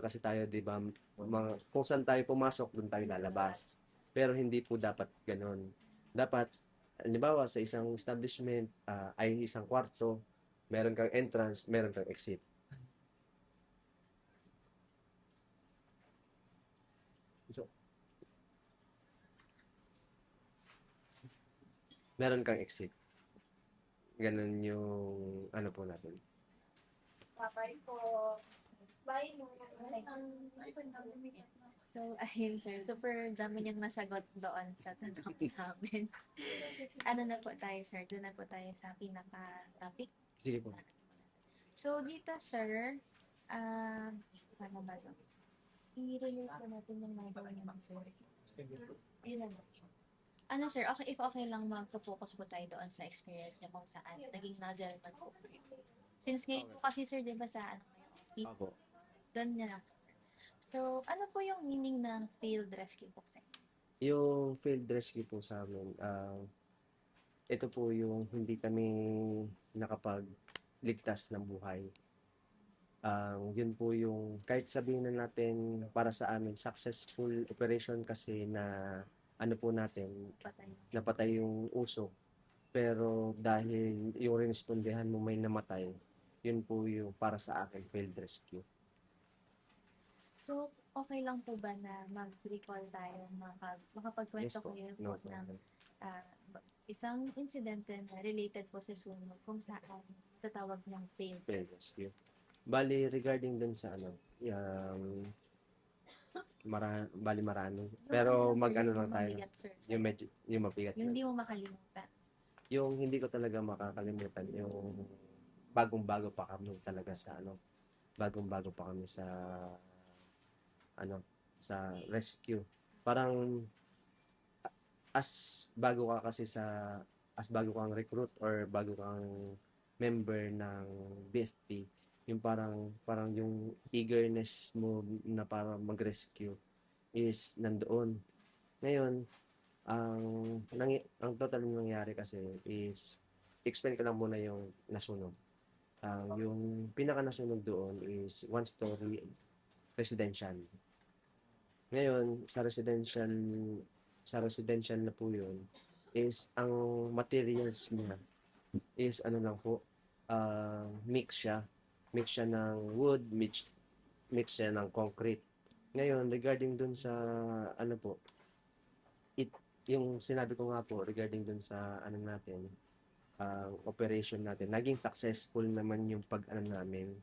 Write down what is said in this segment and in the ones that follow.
kasi tayo, 'di ba, kung saan tayo pumasok, doon tayo lalabas. Pero hindi po dapat gano'n. Dapat, halimbawa sa isang establishment, ay isang kwarto, meron kang entrance, meron kang exit. So, meron kang exit. Gano'n yung ano po natin. Papay po. Bye mo. So, ayun sir, super dami niyang nasagot doon sa tanong namin. Ano na po tayo sir? Doon na po tayo sa pinaka-topic. Sige po. So, dito sir, paano ba ito? I-relate po natin yung nagawa niyo sir. Ayun lang. Ano sir, okay, if okay lang magpo-focus po tayo doon sa experience niyo kung saan naging nozzle man po. Since ngayon po Okay. kasi sir, di ba sa ano kayo, office, Opo. doon niya lang. So, ano po yung meaning ng field rescue po sir? Yung field rescue po sa amin, ito po yung hindi kami nakapagligtas ng buhay. Yun po yung kahit sabihin na natin para sa amin successful operation kasi na ano po natin, Patay. napatay yung usok. Pero dahil yung rinespondehan mo may namatay, yun po yung para sa akin field rescue. So, okay lang po ba na mag-recall tayo, Yes makapagkwento po, kayo no po ng problem. ah, isang insidente na related po sa sunog kung saan tatawag ng failed Field rescue. rescue. Bali regarding dun sa ano, yung bali marami. Yung ano Pero lang sir, mag-ano yung lang tayo, mabigat sir yung sa'yo. medyo, yung mabigat Yung lang. hindi mo makalimutan. Yung hindi ko talaga makakalimutan, yung bagong-bago pa kami talaga sa ano, bagong-bago pa kami sa ano, sa rescue. Parang as bago ka kasi sa as bago kang recruit or bago kang member ng BFP, yung parang parang yung eagerness mo na para mag-rescue is nandoon. Ngayon, ang ang total na nangyari kasi is explain ko lang muna yung nasunog. Yung pinaka nasunog doon is one story residential. Ngayon, sa residential na po yun, is ang materials niya is ano lang po, mix siya. Mix siya ng wood, mix siya ng concrete. Ngayon, regarding dun sa ano po, it, yung sinabi ko nga po regarding dun sa ano natin, operation natin, naging successful naman yung pag-ano namin,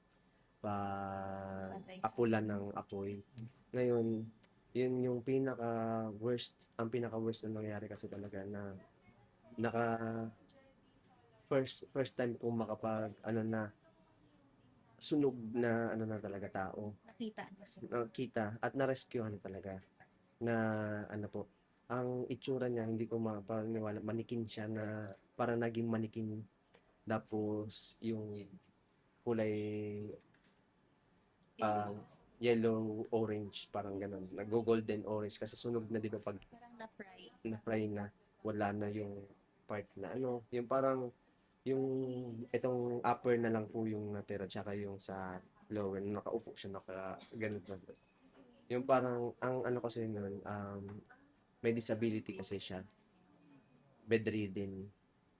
Patay sa pag-apulan ng apoy. Ngayon, yun yung pinaka-worst na nangyari kasi talaga na naka first time kong makapag-ano na, sunog na ano na talaga tao. nakita niyo sir. Nakita at na-rescuehan talaga na ano po, ang itsura niya hindi ko mapaniwala, manikin siya na para naging manikin. Tapos yung kulay ah, yellow orange parang ganun. Nag-golden orange kasi sunog na 'di ba pag Parang na-fry. na-fry na, wala na yung part na ano, yung parang yung itong upper na lang po yung natira tsaka yung sa lower na nakaupo siya ganito. Yung parang ang ano kasi nun, may disability kasi siya, bedridden.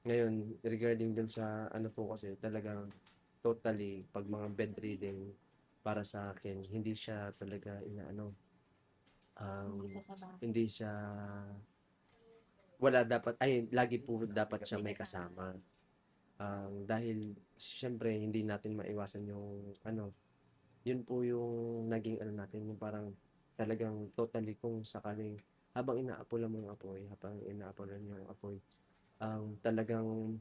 Ngayon, regarding dun sa ano po kasi talagang totally 'pag mga bedridden para sa akin hindi siya talaga inaano, Hindi um, sasama. hindi siya wala dapat ay lagi po dapat siya May may kasama. kasama. Dahil siyempre hindi natin maiwasan yung ano, yun po yung naging ano natin, yung parang talagang totally kung sakaling habang inaapulan yung apoy, talagang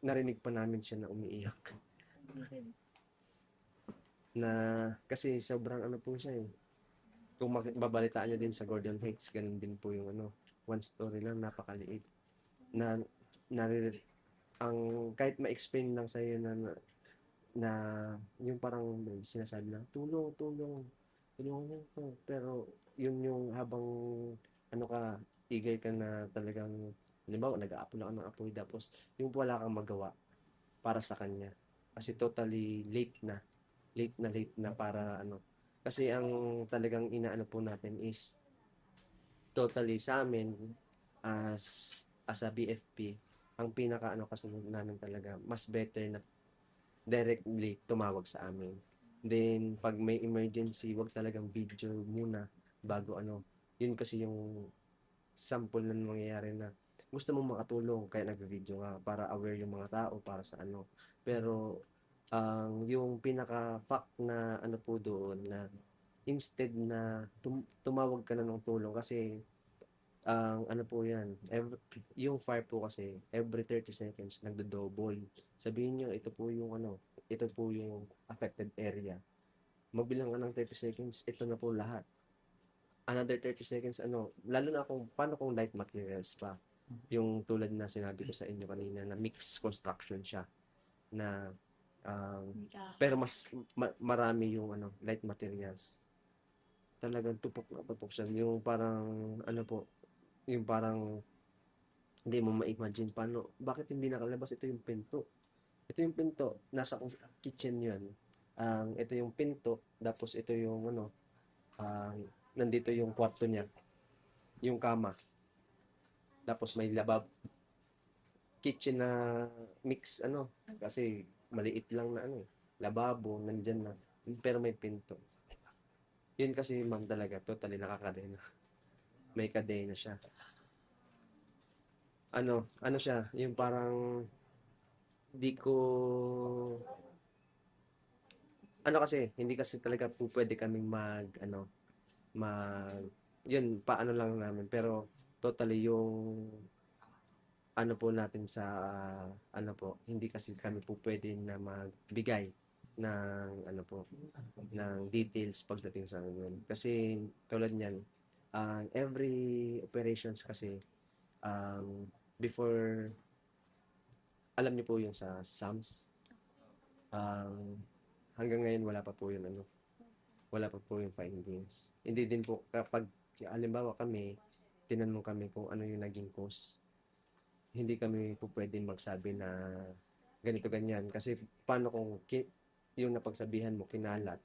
narinig pa namin siya na umiiyak. Na kasi sobrang ano po siya eh. Kung babalitaan niyo din sa Gordon Heights, ganun din po yung ano, one story lang, napakaliit. Na, nare, ang kahit ma-explain lang sa iyo na yung parang may sinasabi na tulong, tulong, tulungan niyo ako. Pero yun yung habang ano ka, eager ka na talagang, halimbawa, nag-aapon ka ng apoy, tapos yung wala kang magawa para sa kanya. Kasi totally late na late na para ano. Kasi ang talagang inaano po natin is totally sa amin as a BFP, ang pinaka ano kasi namin talaga, mas better na directly tumawag sa amin. Then, pag may emergency, wag talagang video muna bago ano. Yun kasi yung sample na mangyayari na gusto mong makatulong kaya nagvi-video ka para aware yung mga tao para sa ano. Pero yung pinaka fact na ano po doon na instead na tumawag ka na ng tulong kasi ang ano po yan, yung fire po kasi every 30 seconds nagdo-double. Sabihin nyo, ito po yung ano, ito po yung affected area. Magbilang ka ng 30 seconds, ito na po lahat. Another 30 seconds, ano, lalo na kung, paano kung light materials pa. Yung tulad na sinabi ko sa inyo kanina na mixed construction siya. Na, pero mas marami yung ano, light materials. Talagang tupok na tupok siya. Yung parang, ano po, yung parang hindi mo ma-imagine paano, bakit hindi nakalabas ito yung pinto. Ito yung pinto, nasa kitchen yun. Ito yung pinto, tapos ito yung ano, ang nandito yung kwarto niya, yung kama. Tapos may labab, kitchen na mix ano, kasi maliit lang na ano, lababo, nandyan na. Pero may pinto. Yun kasi ma'am talaga, totally nakakadena. May kadena siya. Ano siya, yung parang di ko ano kasi, hindi kasi talaga po pwede kaming mag, yun, paano lang namin. Pero, totally yung, ano po natin sa, ano po, hindi kasi kami po pwede na magbigay ng, ano po, ng details pagdating sa ganun. Kasi, tulad niyan, every operations kasi, before, alam niyo po yung sa SAMS, um, hanggang ngayon wala pa po yun, ano, wala pa po yung findings. Hindi din po kapag halimbawa kami, tinanong kami kung ano yung naging cause. Hindi kami po pwedeng magsabi na ganito ganyan kasi paano kung yung napagsabihan mo kinalat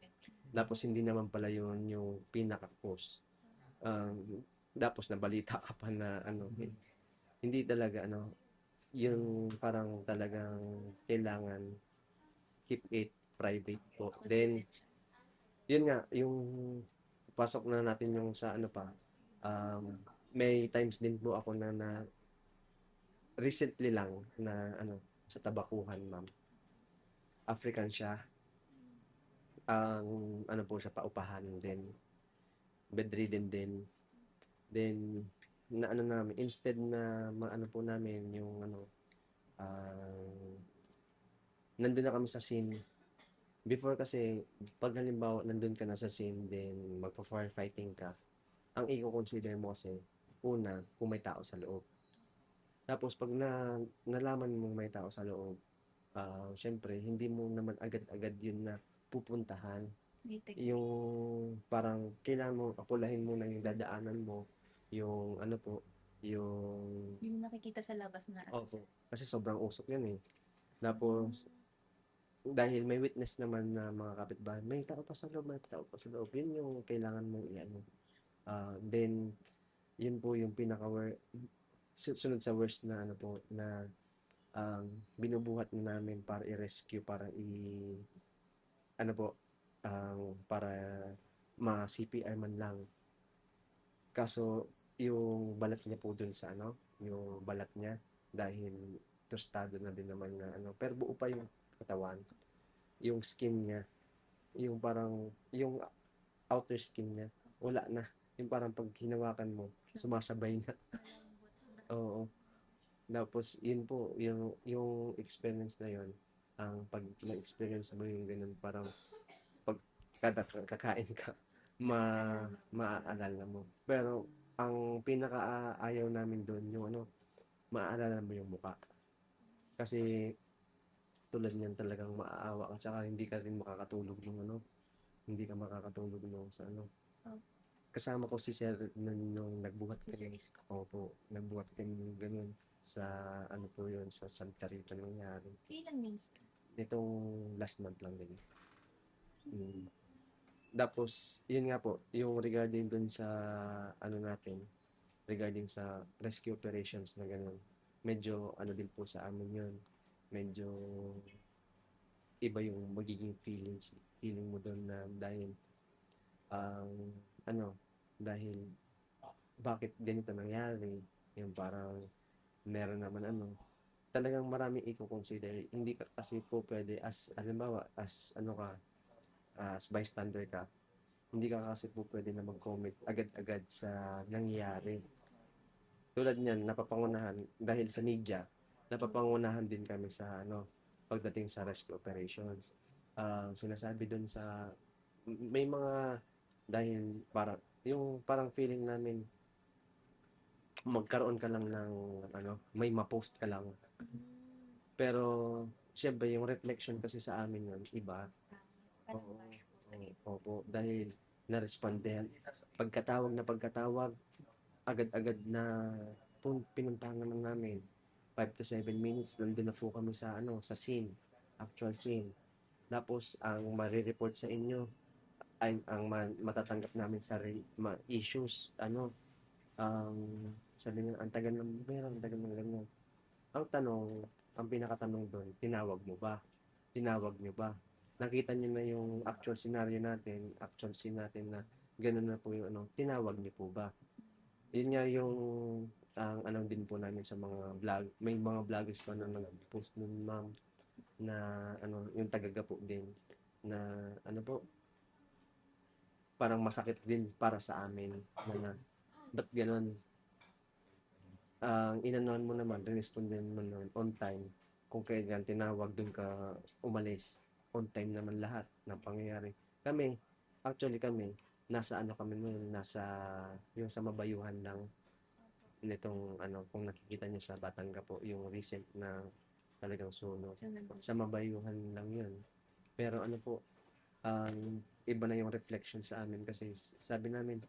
tapos hindi naman pala yun yung pinaka cause. Tapos nabalita ka pa na ano hindi talaga ano yung parang talagang kailangan keep it private po. Then yun nga, yung pasok na natin yung sa ano pa, may times din po ako na recently lang na ano, sa Tabakuhan, ma'am. African siya. Ang ano po siya, paupahan din. Bedridden din. Then, na ano namin, instead na maano po namin yung ano, nandun na kami sa scene. Before kasi, pag halimbawa nandun ka na sa scene, then magpa-firefighting ka, ang i-consider mo kasi, una, kung may tao sa loob. Tapos pag nalaman mong may tao sa loob, syempre, hindi mo naman agad-agad yun na pupuntahan. Yung parang kailangan mo apulahin mo na yung dadaanan mo, yung ano po, yung Yung nakikita sa labas na. opo, kasi sobrang usok yan eh. Tapos, dahil may witness naman na mga kapitbahay, may tao pa sa loob, may tao pa sa loob. Yun yung kailangan mong i-ano. Then, yun po yung sunod sa worst na ano po, na binubuhat na namin para i-rescue, para ano po, para ma-CPR man lang. Kaso, yung balat niya po dun sa ano, yung balat niya, dahil tostado na din naman na ano, pero buo pa yung katawan, yung skin niya, yung parang, yung outer skin niya, wala na. Yung parang pag hinawakan mo, sumasabay na. Oo. Tapos, yun po, yung experience na yun, ang pag na-experience mo yung ganun, parang pag kada kakain ka, maaalala mo. Pero, ang pinaka-ayaw namin doon, yung ano, maaalala mo yung mukha. Kasi, tulad niyan talagang maaawa ka, tsaka hindi ka rin makakatulog ng ano, hindi ka makakatulog nung sa ano. Kasama ko si Sir nung nagbuhat kami. Opo, nagbuhat kami ng ganun sa ano po yun, sa Santa Rita nangyari. Ilang meals? Itong last month lang din. Mm. Tapos, yun nga po, yung regarding dun sa, ano natin, regarding sa rescue operations na gano'n, medyo ano din po sa amin yun. Medyo iba yung magiging feeling mo doon na dahil, ang ano, dahil bakit ganito nangyari, yung parang meron naman ano, talagang maraming i-consider. Hindi ka kasi po pwede as, halimbawa, as ano ka, as bystander ka, hindi ka kasi po pwede na mag-comment agad-agad sa nangyayari. Tulad niyan, napapangunahan dahil sa media, napapangunahan din kami sa ano, pagdating sa rescue operations. Sinasabi dun sa may mga dahil parang yung parang feeling namin magkaroon ka lang ng ano, may ma-post ka lang. Pero syempre yung reflection kasi sa amin yun iba. Parang Oo, bash post na oo, opo, dahil na-respondehan. Pagkatawag na pagkatawag, agad-agad na pinuntahan naman namin. 5 to 7 minutes, nandun na po kami sa ano, sa scene, actual scene. Tapos ang mare-report sa inyo ay ang matatanggap namin sa issues, ano, sabi niya, ang tagal ng meron, ang tagal ng ganyan. Ang tanong, ang pinakatanong doon, tinawag mo ba? Tinawag nyo ba? Nakita nyo na yung actual scenario natin, actual scene natin na gano'n na po yung ano, tinawag nyo po ba? Yun nga yung ang ano din po namin sa mga vlog, may mga vloggers pa na nag-post nun ma'am na ano, yung tagaga po din na ano po, parang masakit din para sa amin na ba't gano'n? Ang inanuhan mo naman, rinespondan mo naman on time. Kung kailan tinawag dun ka umalis, on time naman lahat ng pangyayari. Kami, actually kami, nasa ano kami noon, nasa yung sa Mabayuhan lang nitong ano, kung nakikita nyo sa Batangas po, yung recent na talagang sunog. Sa Mabayuhan lang yun. Pero ano po, iba na yung reflection sa amin kasi sabi namin,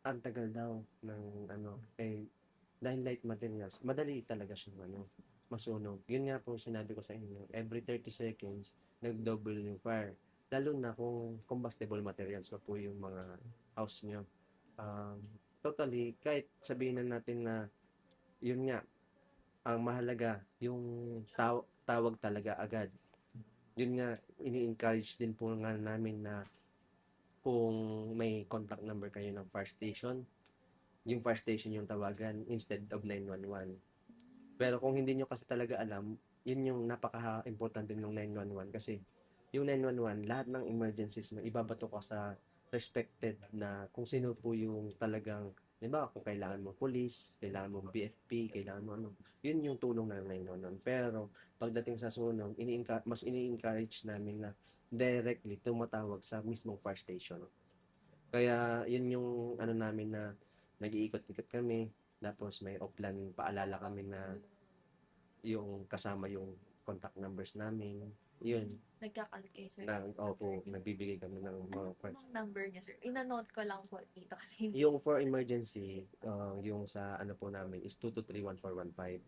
ang tagal daw ng ano, dahil light materials, madali talaga siyang ano, masunog. Yun nga po sinabi ko sa inyo, every 30 seconds, nag-double yung fire. Lalo na kung combustible materials pa po yung mga house nyo. Um, Totally, kahit sabihin na natin na, yun nga, ang mahalaga, yung tawag talaga agad. Yun nga, ini-encourage din po nga namin na kung may contact number kayo ng fire station, yung fire station yung tawagan instead of 911. Pero kung hindi nyo kasi talaga alam, yun yung napaka-importante ng 911 kasi yung 911, lahat ng emergencies mo, ibabato ka sa respected na kung sino po yung talagang, di ba, kung kailangan mo police, kailangan mo BFP, kailangan mo ano, yun yung tulong ng 911. Pero pagdating sa sunog, mas ini-encourage namin na directly tumatawag sa mismong fire station. Kaya yun yung ano namin na nag-iikot-ikot kami, tapos may offline paalala kami na yung kasama yung contact numbers namin. Yun, Nagkakalat kayo, sir. na opo, nagbibigay kami ng Ano mga po first. bang number niya, sir? Ina-note ko lang po dito kasi hindi. Yung for emergency, yung sa ano po namin is 223-1415.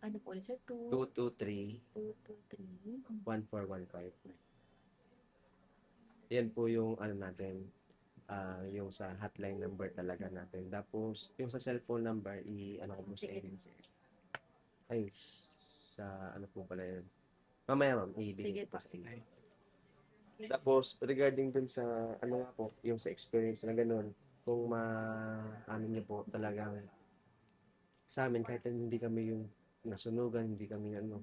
Ano po ulit, sir? 223. 223-1415. Yan po yung ano natin, yung sa hotline number talaga natin. Tapos, yung sa cellphone number, ano ko po sa Sige inyo. din, sir. Ay, sa ano po pala yun. Mamaya ma'am, Sige ibigay ko po, po sa inyo. sige. Tapos, regarding dun sa, ano nga po, yung sa experience na ganun, kung ano nyo po talagang sa amin, kahit hindi kami yung nasunugan, hindi kami ano,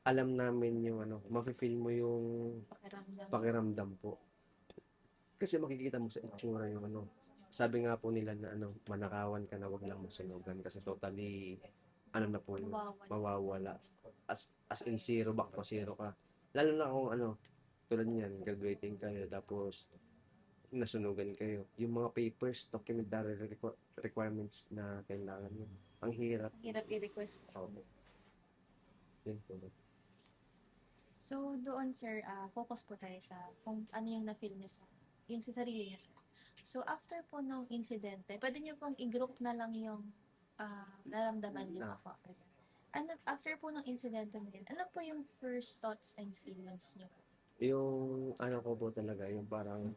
alam namin yung ano, mafe-feel mo yung Pakiramdam. pakiramdam po. Kasi makikita mo sa itsura yung ano, sabi nga po nila na ano, manakawan ka na wag lang masunugan kasi totally, ano na po yun, Mawawala. mawawala. As in zero, back to zero ka. Lalo na kung ano, tulad niyan, graduating kayo, tapos nasunugan kayo. Yung mga papers, documentary requirements na kailangan nyo. Ang hirap. Ang hirap i-request po. Okay. Yun po. So, doon, sir, focus po tayo sa kung ano yung na-feel niyo yung sa sarili niyo, sir. So, after po nung insidente, pwede niyo pong i-group na lang yung naramdaman niyo Ah. po. Ano, after po nung incidente na yun, ano po yung first thoughts and feelings niyo? Yung ano ko po talaga, yung parang